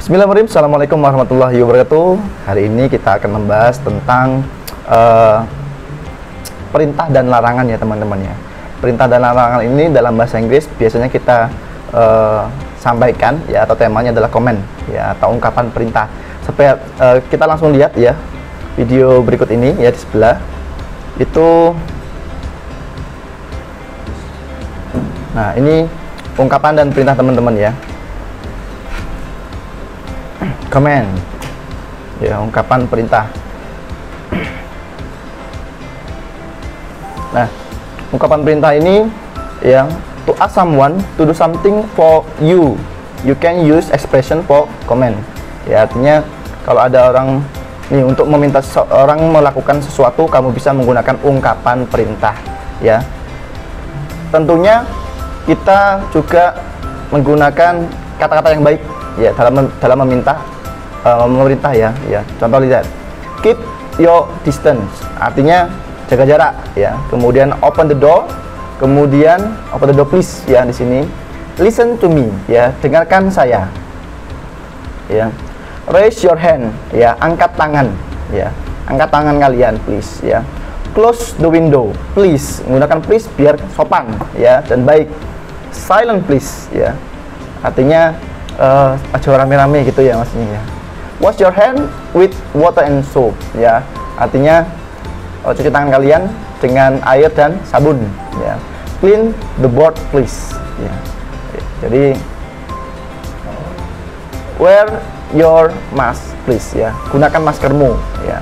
Bismillahirrahmanirrahim. Assalamualaikum warahmatullahi wabarakatuh. Hari ini kita akan membahas tentang perintah dan larangan ya teman-teman ya. Perintah dan larangan ini dalam bahasa Inggris biasanya kita sampaikan ya, atau temanya adalah komen ya, atau ungkapan perintah. Supaya kita langsung lihat ya video berikut ini ya, di sebelah itu. Nah, ini ungkapan dan perintah teman-teman ya. Command ya, ungkapan perintah. Nah, ungkapan perintah ini yang to ask someone to do something for you, you can use expression for command ya. Artinya kalau ada orang nih untuk meminta seseorang melakukan sesuatu, kamu bisa menggunakan ungkapan perintah ya. Tentunya kita juga menggunakan kata-kata yang baik ya dalam meminta memerintah ya. Contoh lihat, keep your distance, artinya jaga jarak ya. Kemudian open the door, kemudian open the door please ya di sini. Listen to me ya, dengarkan saya ya. Raise your hand ya, angkat tangan ya, angkat tangan kalian please ya. Close the window please, menggunakan please biar sopan ya dan baik. Silent please ya, artinya aja rame-rame gitu ya maksudnya ya. Wash your hand with water and soap ya, artinya cuci tangan kalian dengan air dan sabun ya. Clean the board please ya. Jadi wear your mask please ya, gunakan maskermu ya.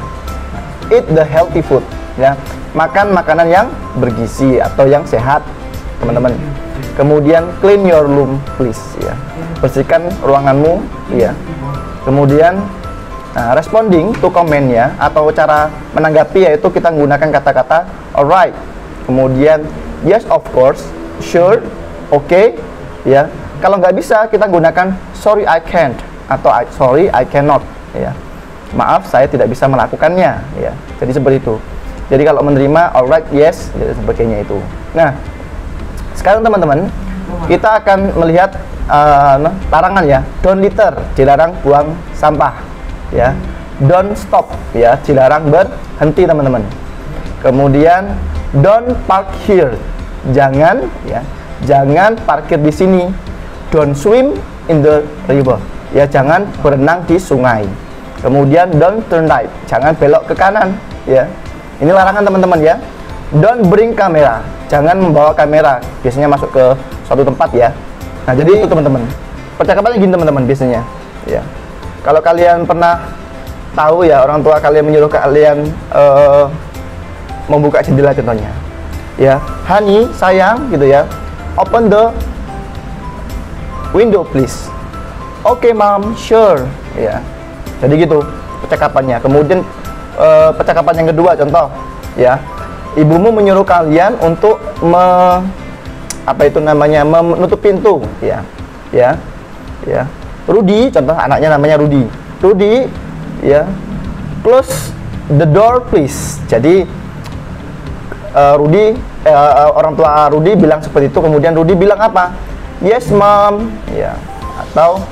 Eat the healthy food ya, makan makanan yang bergizi atau yang sehat teman-teman. Kemudian clean your room please ya, bersihkan ruanganmu ya. Kemudian responding to comment ya, atau cara menanggapi, yaitu kita menggunakan kata-kata alright, kemudian yes of course, sure, okay ya. Kalau nggak bisa kita gunakan sorry I can't atau sorry I cannot ya, maaf saya tidak bisa melakukannya ya. Jadi seperti itu. Jadi kalau menerima alright, yes dan sebagainya itu. Nah, sekarang teman-teman kita akan melihat larangan ya. Don't litter, dilarang buang sampah ya. Don't stop ya, dilarang berhenti teman-teman. Kemudian don't park here, jangan ya, jangan parkir di sini. Don't swim in the river ya, jangan berenang di sungai. Kemudian don't turn right, jangan belok ke kanan ya. Ini larangan teman-teman ya. Don't bring kamera, jangan membawa kamera biasanya masuk ke suatu tempat ya. Nah, jadi itu teman-teman, percakapannya gini teman-teman biasanya ya. Kalau kalian pernah tahu ya, orang tua kalian menyuruh kalian membuka jendela contohnya ya, honey sayang gitu ya, open the window please. Okay mom, sure ya. Jadi gitu percakapannya. Kemudian percakapan yang kedua contoh ya, ibumu menyuruh kalian untuk menutup pintu ya. Rudy, contoh anaknya namanya Rudy ya, close the door please. Jadi orang tua Rudy bilang seperti itu, kemudian Rudy bilang apa? Yes mom ya, atau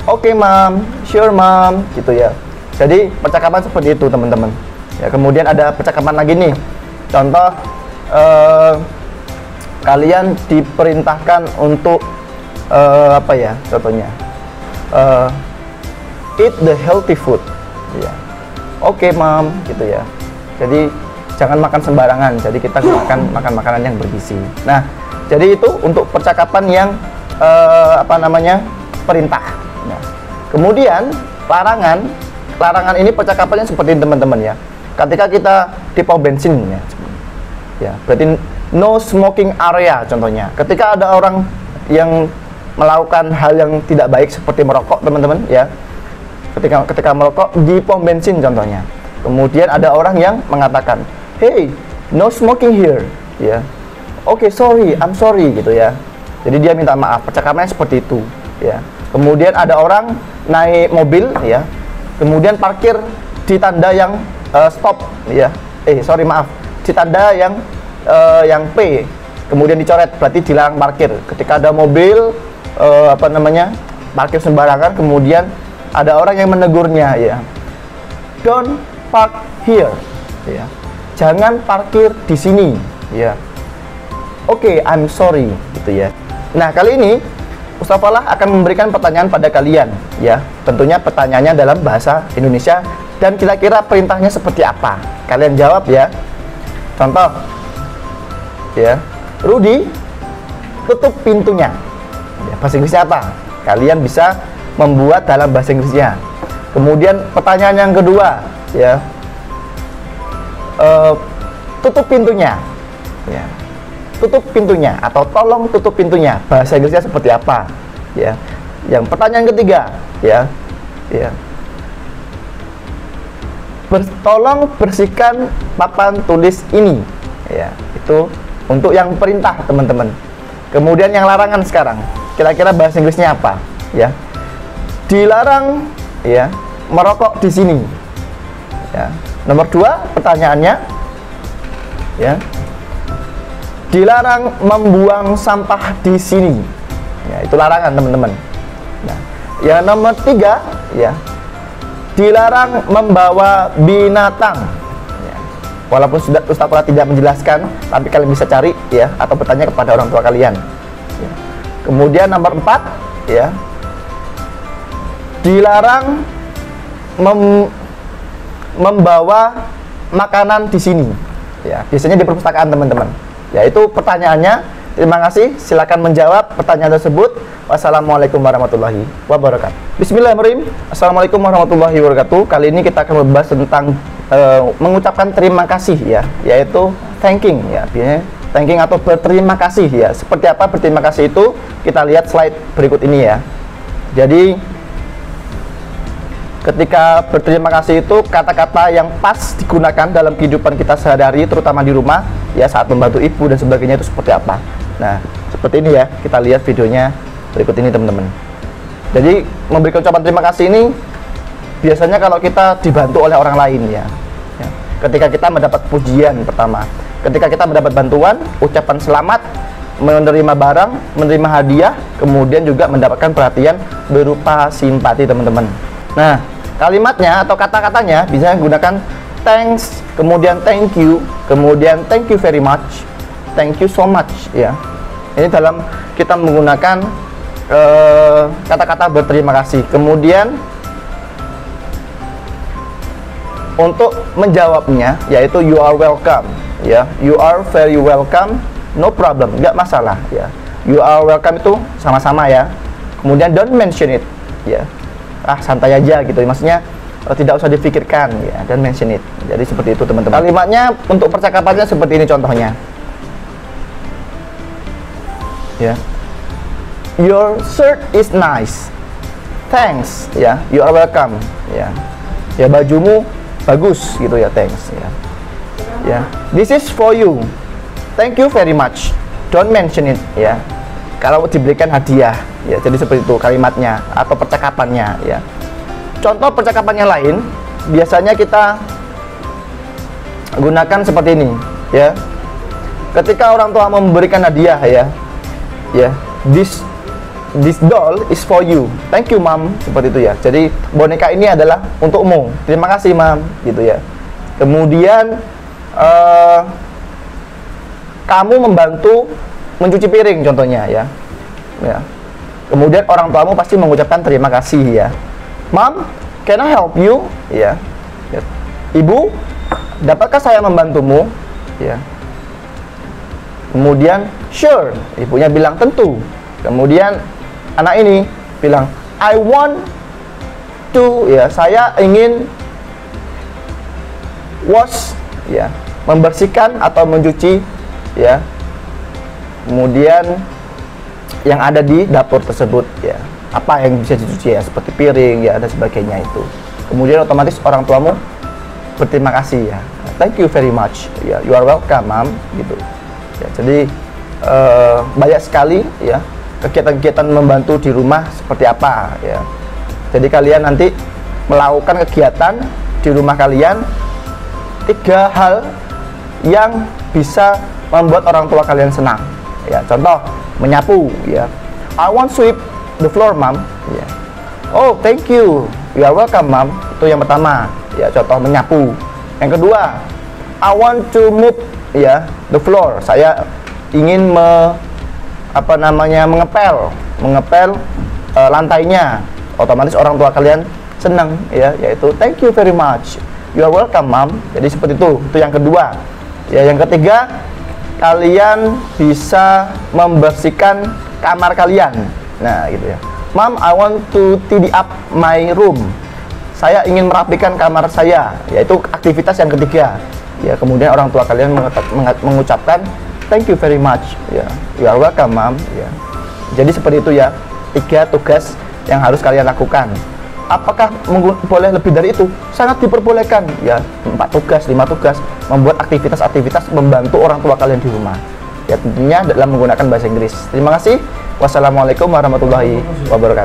okay mom, sure mom gitu ya. Jadi percakapan seperti itu teman-teman ya. Kemudian ada percakapan lagi nih, contoh kalian diperintahkan untuk contohnya eat the healthy food ya. Oke mom gitu ya. Jadi jangan makan sembarangan, jadi kita makan makanan yang bergizi. Nah, jadi itu untuk percakapan yang perintah. Nah, kemudian larangan ini percakapannya seperti teman-teman ya. Ketika kita di pom bensin ya, berarti no smoking area contohnya. Ketika ada orang yang melakukan hal yang tidak baik seperti merokok teman-teman ya, ketika merokok di pom bensin contohnya. Kemudian ada orang yang mengatakan, hey, no smoking here ya. Okay, sorry, I'm sorry gitu ya. Jadi dia minta maaf. Percakapannya seperti itu ya. Kemudian ada orang naik mobil ya, kemudian parkir di tanda yang stop ya. Di tanda yang P, kemudian dicoret, berarti dilarang parkir. Ketika ada mobil parkir sembarangan, kemudian ada orang yang menegurnya, ya. Don't park here, ya. Jangan parkir di sini, ya. Oke, I'm sorry, gitu ya. Nah, kali ini Ustaz Falah akan memberikan pertanyaan pada kalian, ya. Tentunya pertanyaannya dalam bahasa Indonesia dan kira-kira perintahnya seperti apa. Kalian jawab ya. Contoh, ya. Rudy, tutup pintunya. Ya, bahasa Inggrisnya apa? Kalian bisa membuat dalam bahasa Inggrisnya. Kemudian pertanyaan yang kedua, ya. Tutup pintunya, ya. Tutup pintunya atau tolong tutup pintunya, bahasa Inggrisnya seperti apa, ya. Yang pertanyaan ketiga, ya, tolong bersihkan papan tulis ini, ya. Itu untuk yang perintah, teman-teman. Kemudian yang larangan sekarang, kira-kira bahasa Inggrisnya apa, ya. Dilarang, ya, merokok di sini, ya. Nomor 2 pertanyaannya, ya. Dilarang membuang sampah di sini, ya, itu larangan, teman-teman. Nah, yang nomor 3, ya, dilarang membawa binatang, ya. Walaupun sudah Ustaz Falah tidak menjelaskan, tapi kalian bisa cari, ya, atau bertanya kepada orang tua kalian, ya. Kemudian nomor 4, ya, dilarang membawa makanan di sini, ya. Biasanya di perpustakaan, teman-teman. Ya, itu pertanyaannya. Terima kasih. Silakan menjawab pertanyaan tersebut. Wassalamualaikum warahmatullahi wabarakatuh. Bismillahirrahmanirrahim. Assalamualaikum warahmatullahi wabarakatuh. Kali ini kita akan membahas tentang mengucapkan terima kasih, ya, yaitu thanking, ya. Thanking atau berterima kasih, ya. Seperti apa berterima kasih itu? Kita lihat slide berikut ini, ya. Jadi ketika berterima kasih itu kata-kata yang pas digunakan dalam kehidupan kita sehari-hari, terutama di rumah, ya, saat membantu ibu dan sebagainya, itu seperti apa. Nah, seperti ini, ya, kita lihat videonya berikut ini, teman-teman. Jadi memberikan ucapan terima kasih ini biasanya kalau kita dibantu oleh orang lain, ya. Ketika kita mendapat pujian pertama, ketika kita mendapat bantuan, ucapan selamat, menerima barang, menerima hadiah, kemudian juga mendapatkan perhatian berupa simpati, teman-teman. Nah, kalimatnya atau kata-katanya bisa gunakan thanks, kemudian thank you, kemudian thank you very much, thank you so much, ya. Ini dalam kita menggunakan kata-kata berterima kasih. Kemudian untuk menjawabnya yaitu you are welcome, ya. You are very welcome, no problem, nggak masalah, ya. You are welcome itu sama-sama, ya. Kemudian don't mention it, ya. Santai aja gitu, maksudnya tidak usah difikirkan, ya, dan mention it. Jadi seperti itu, teman-teman. Kalimatnya untuk percakapannya seperti ini contohnya, ya. Your shirt is nice, thanks, ya. You are welcome, ya. Ya, bajumu bagus gitu, ya, thanks, ya. Ya, this is for you, thank you very much, don't mention it, ya. Kalau diberikan hadiah, ya, jadi seperti itu kalimatnya atau percakapannya, ya. Contoh percakapannya lain, biasanya kita gunakan seperti ini, ya. Ketika orang tua memberikan hadiah, ya, this doll is for you, thank you mom, seperti itu, ya. Jadi boneka ini adalah untukmu, terima kasih mom, gitu, ya. Kemudian kamu membantu mencuci piring, contohnya, ya. Kemudian orang tuamu pasti mengucapkan terima kasih, ya. Mom, can I help you? Ya. Ibu, dapatkah saya membantumu? Ya. Kemudian sure, ibunya bilang tentu. Kemudian anak ini bilang I want to, ya, saya ingin wash, ya, membersihkan atau mencuci, ya. Kemudian yang ada di dapur tersebut, ya, apa yang bisa dicuci, ya, seperti piring, ya, dan sebagainya itu. Kemudian otomatis orang tuamu berterima kasih, ya, thank you very much, ya, you are welcome mom, gitu, ya. Jadi banyak sekali, ya, kegiatan-kegiatan membantu di rumah seperti apa, ya. Jadi kalian nanti melakukan kegiatan di rumah kalian, 3 hal yang bisa membuat orang tua kalian senang, ya. Contoh, menyapu, ya. I want sweep the floor mom, ya. Oh, thank you, You are welcome, mom. Itu yang pertama, ya, contoh menyapu. Yang kedua, I want to move, ya, the floor. Saya ingin mengepel lantainya. Otomatis orang tua kalian senang, ya, yaitu thank you very much. You are welcome, mom. Jadi seperti itu. Itu yang kedua. Ya, yang ketiga, kalian bisa membersihkan kamar kalian. Nah, gitu ya. Mom, I want to tidy up my room. Saya ingin merapikan kamar saya, yaitu aktivitas yang ketiga. Ya, kemudian orang tua kalian mengucapkan thank you very much. Ya, you are welcome, mom. Ya. Jadi seperti itu ya, 3 tugas yang harus kalian lakukan. Apakah boleh lebih dari itu? Sangat diperbolehkan. Ya, 4 tugas, 5 tugas, membuat aktivitas-aktivitas membantu orang tua kalian di rumah. Ya, tentunya dalam menggunakan bahasa Inggris. Terima kasih. Wassalamualaikum warahmatullahi wabarakatuh.